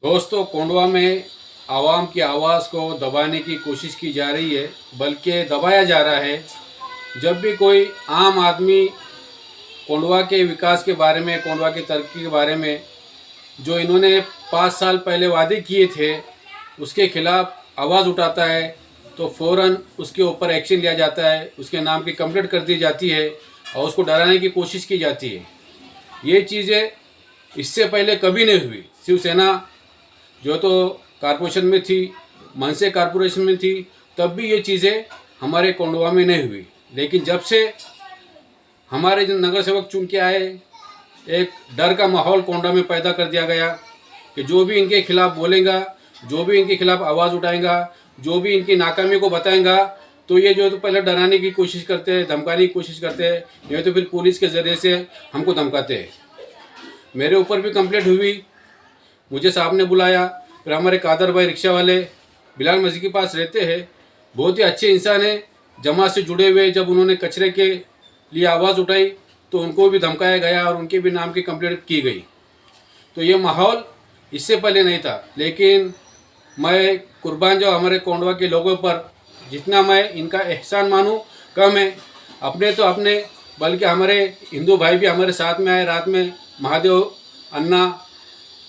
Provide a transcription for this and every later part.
दोस्तों, कोंडवा में आवाम की आवाज़ को दबाने की कोशिश की जा रही है, बल्कि दबाया जा रहा है। जब भी कोई आम आदमी कोंडवा के विकास के बारे में, कोंडवा की तरक्की के बारे में जो इन्होंने 5 साल पहले वादे किए थे, उसके खिलाफ आवाज़ उठाता है तो फ़ौरन उसके ऊपर एक्शन लिया जाता है, उसके नाम की कंप्लेंट कर दी जाती है और उसको डराने की कोशिश की जाती है। ये चीज़ें इससे पहले कभी नहीं हुई। शिवसेना जो तो कारपोरेशन में थी, मनसे कारपोरेशन में थी, तब भी ये चीज़ें हमारे कोंडवा में नहीं हुई। लेकिन जब से हमारे जो नगर सेवक चुन के आए, एक डर का माहौल कोंडवा में पैदा कर दिया गया कि जो भी इनके खिलाफ बोलेगा, जो भी इनके खिलाफ आवाज़ उठाएगा, जो भी इनकी नाकामी को बताएगा, तो ये जो तो पहले डराने की कोशिश करते हैं, धमकाने की कोशिश करते हैं, नहीं तो फिर पुलिस के ज़रिए से हमको धमकाते हैं। मेरे ऊपर भी कंप्लेंट हुई, मुझे साहब ने बुलाया। फिर हमारे कादर भाई रिक्शा वाले बिलाल मस्जिद के पास रहते हैं, बहुत ही अच्छे इंसान हैं, जमात से जुड़े हुए। जब उन्होंने कचरे के लिए आवाज़ उठाई तो उनको भी धमकाया गया और उनके भी नाम की कंप्लेंट की गई। तो ये माहौल इससे पहले नहीं था। लेकिन मैं कुर्बान जाऊँ हमारे कोंडवा के लोगों पर, जितना मैं इनका एहसान मानूँ कम है। अपने तो अपने, बल्कि हमारे हिंदू भाई भी हमारे साथ में आए रात में, महादेव अन्ना,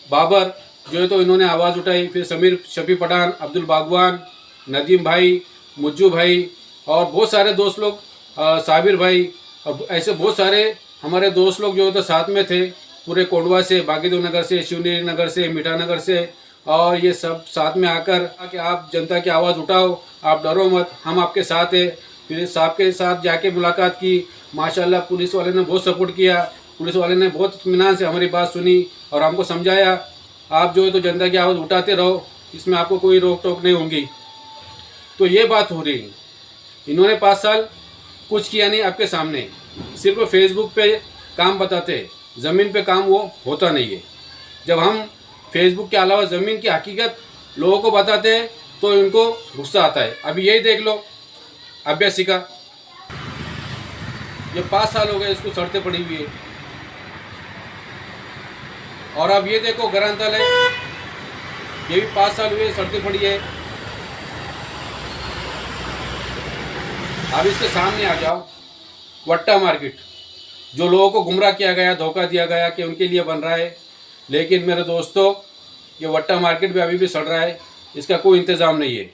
बाबर जो है तो इन्होंने आवाज़ उठाई। फिर समीर शफी पठान, अब्दुल बागवान, नदीम भाई, मुज्जू भाई और बहुत सारे दोस्त लोग, साबिर भाई और ऐसे बहुत सारे हमारे दोस्त लोग जो है तो साथ में थे, पूरे कोंडवा से, बागीदेव नगर से, शिवनेरी नगर से, मीठा नगर से। और ये सब साथ में आकर कि आप जनता की आवाज़ उठाओ, आप डरो मत, हम आपके साथ हैं। फिर साहब के साथ जाके मुलाकात की। माशाल्लाह पुलिस वाले ने बहुत सपोर्ट किया, पुलिस वाले ने बहुत इत्मीनान से हमारी बात सुनी और हमको समझाया, आप जो है तो जनता की आवाज़ उठाते रहो, इसमें आपको कोई रोक टोक नहीं होगी। तो ये बात हो रही है। इन्होंने 5 साल कुछ किया नहीं आपके सामने, सिर्फ फेसबुक पे काम बताते, ज़मीन पे काम वो होता नहीं है। जब हम फेसबुक के अलावा ज़मीन की हकीकत लोगों को बताते हैं तो इनको गुस्सा आता है। अभी यही देख लो, अभ्यासी का ये 5 साल हो गए इसको सड़ते पड़ी हुई है। और अब ये देखो गरांतल है, ये भी 5 साल हुए सड़ती पड़ी है। अब इसके सामने आ जाओ, वट्टा मार्केट जो लोगों को गुमराह किया गया, धोखा दिया गया कि उनके लिए बन रहा है। लेकिन मेरे दोस्तों, ये वट्टा मार्केट भी अभी भी सड़ रहा है, इसका कोई इंतज़ाम नहीं है।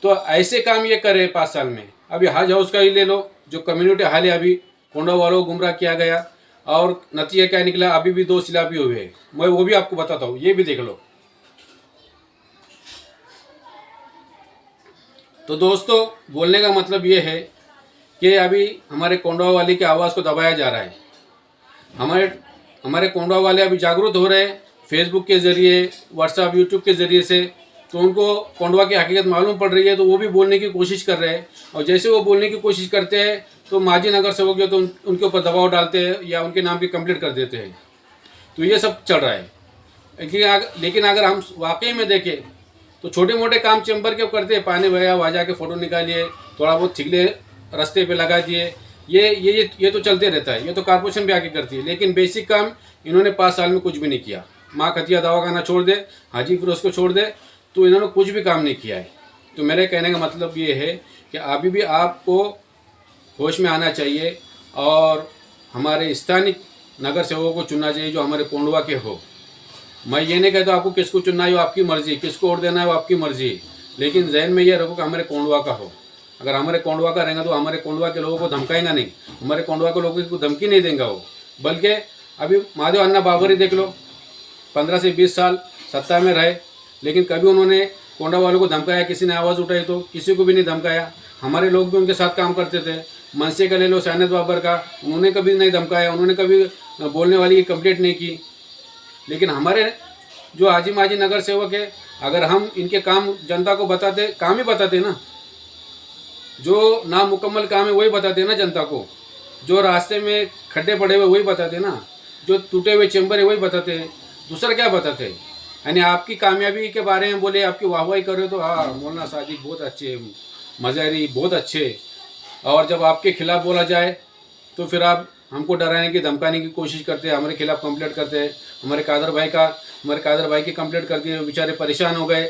तो ऐसे काम ये करे 5 साल में। अभी हज हाउस का ही ले लो, जो कम्युनिटी हाल है, अभी कोंडा वालों को गुमराह किया गया और नतीजा क्या निकला, अभी भी 2 सिलापी हुए हैं। मैं वो भी आपको बताता हूँ, ये भी देख लो। तो दोस्तों, बोलने का मतलब ये है कि अभी हमारे कोंडवा वाले की आवाज़ को दबाया जा रहा है। हमारे कोंडवा वाले अभी जागरूक हो रहे हैं फेसबुक के ज़रिए, व्हाट्सएप, यूट्यूब के ज़रिए से। तो उनको कोंडवा की हकीकत मालूम पड़ रही है, तो वो भी बोलने की कोशिश कर रहे हैं। और जैसे वो बोलने की कोशिश करते हैं तो माजी नगर सेवक जो तो उनके ऊपर दबाव डालते हैं या उनके नाम की कंप्लेंट कर देते हैं। तो ये सब चल रहा है। लेकिन अगर हम वाकई में देखें तो छोटे मोटे काम चैम्बर के करते हैं, पानी भया, वहाँ जाके फ़ोटो निकालिए, थोड़ा बहुत थिगले रास्ते पे लगा दिए, ये तो चलते रहता है। ये तो कारपोरेशन भी आके करती है। लेकिन बेसिक काम इन्होंने 5 साल में कुछ भी नहीं किया। माँ खतिया दवाखाना छोड़ दे, हाजी फिरोज को छोड़ दे, तो इन्होंने कुछ भी काम नहीं किया है। तो मेरे कहने का मतलब ये है कि अभी भी आपको होश में आना चाहिए और हमारे स्थानीय नगर सेवकों को चुनना चाहिए जो हमारे कोंडवा के हो। मैं ये नहीं कहता आपको किसको चुनना है वो आपकी मर्ज़ी, किसको वोट देना है वो आपकी मर्ज़ी, लेकिन जहन में ये रखो कि हमारे कोंडवा का हो। अगर हमारे कोंडवा का रहेगा तो हमारे कोंडवा के लोगों को धमकाएगा नहीं, हमारे कोंडवा के लोगों को धमकी नहीं देगा वो। बल्कि अभी महादेव अन्ना बाबर ही देख लो, 15 से 20 साल सत्ता में रहे, लेकिन कभी उन्होंने कोंडवा वालों को धमकाया? किसी ने आवाज़ उठाई तो किसी को भी नहीं धमकाया। हमारे लोग भी उनके साथ काम करते थे। मनसे का ले लो, सैनत बाबर का, उन्होंने कभी नहीं धमकाया, उन्होंने कभी बोलने वाली की कंप्लेंट नहीं की। लेकिन हमारे जो हाजी माजी नगर सेवक है, अगर हम इनके काम जनता को बताते, काम ही बताते ना, जो नामुकम्मल काम है वही बताते ना जनता को, जो रास्ते में खड्डे पड़े हुए वही बताते ना, जो टूटे हुए चैम्बर है वही बताते हैं, दूसरा क्या बताते हैं? यानी आपकी कामयाबी के बारे में बोले, आपकी वाहवाही करे तो हाँ मौलाना सादिक बहुत अच्छे, मज़हरी बहुत अच्छे, और जब आपके खिलाफ बोला जाए तो फिर आप हमको डराने की, धमकाने की कोशिश करते हैं, हमारे खिलाफ कंप्लेंट करते हैं। हमारे कादर भाई का हमारे कादर भाई की कंप्लेंट कर दी, बेचारे परेशान हो गए।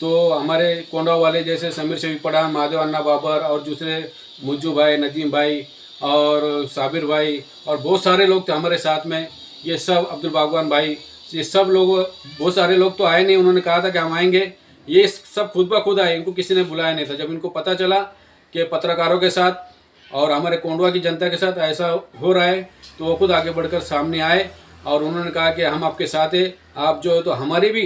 तो हमारे कोंडा वाले जैसे समीर शफी पठान, महादेव अन्ना बाबर और दूसरे मुज्जू भाई, नदीम भाई और साबिर भाई और बहुत सारे लोग थे हमारे साथ में। ये सब अब्दुल बागवान भाई, ये सब लोग, बहुत सारे लोग तो आए नहीं, उन्होंने कहा था कि हम आएंगे। ये सब खुद ब खुद आए, इनको किसी ने बुलाया नहीं था। जब इनको पता चला कि पत्रकारों के साथ और हमारे कोंडवा की जनता के साथ ऐसा हो रहा है, तो वो खुद आगे बढ़कर सामने आए और उन्होंने कहा कि हम आपके साथ हैं। आप जो है तो हमारे भी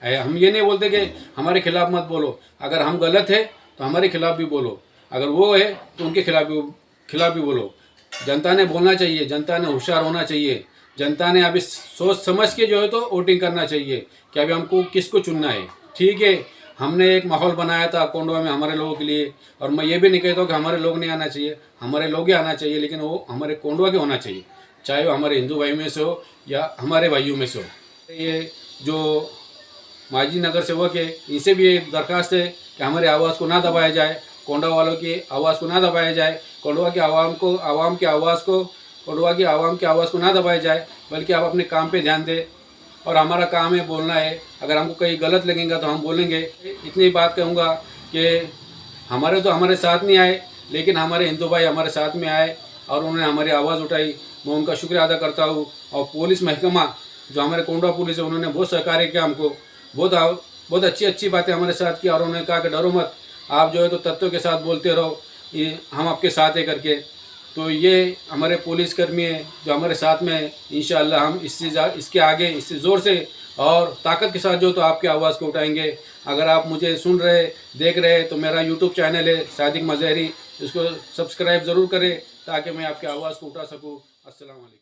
है, हम ये नहीं बोलते कि हमारे खिलाफ मत बोलो, अगर हम गलत है तो हमारे खिलाफ भी बोलो, अगर वो है तो उनके खिलाफ भी बोलो। जनता ने बोलना चाहिए, जनता ने होशियार होना चाहिए, जनता ने अभी सोच समझ के जो है तो वोटिंग करना चाहिए कि अभी हमको किसको चुनना है। ठीक है, हमने एक माहौल बनाया था कोंडवा में हमारे लोगों के लिए, और मैं ये भी नहीं कहता हूँ कि हमारे लोग नहीं आना चाहिए, हमारे लोग ही आना चाहिए, लेकिन वो हमारे कोंडवा के होना चाहिए, चाहे वो हमारे हिंदू भाई में से हो या हमारे भाइयों में से हो। ये जो माजी नगर सेवक है, इनसे भी एक दरख्वास्त है कि हमारी आवाज़ को ना दबाया जाए, कोंडा वालों की आवाज़ को ना दबाया जाए, कोंडवा की आवाम की आवाज़ को कोंडवा की आवाम की आवाज़ को ना दबाया जाए, बल्कि आप अपने काम पे ध्यान दें। और हमारा काम है बोलना है, अगर हमको कहीं गलत लगेगा तो हम बोलेंगे। इतनी बात कहूँगा कि हमारे साथ नहीं आए, लेकिन हमारे हिंदू भाई हमारे साथ में आए और उन्होंने हमारी आवाज़ उठाई, मैं उनका शुक्रिया अदा करता हूँ। और पुलिस महकमा जो हमारे कोंडवा पुलिस है, उन्होंने बहुत सहकार्य किया हमको, बहुत अच्छी बातें हमारे साथ की, और उन्होंने कहा कि डरो मत, आप जो है तो तत्वों के साथ बोलते रहो, ये हम आपके साथ है करके। तो ये हमारे पुलिसकर्मी है जो हमारे साथ में है। इंशाअल्लाह हम इसके आगे इससे ज़ोर से और ताकत के साथ जो तो आपकी आवाज़ को उठाएंगे। अगर आप मुझे सुन रहे देख रहे तो मेरा यूट्यूब चैनल है सादिक मज़हरी, इसको सब्सक्राइब ज़रूर करें ताकि मैं आपकी आवाज़ को उठा सकूँ। अस्सलाम वालेकुम।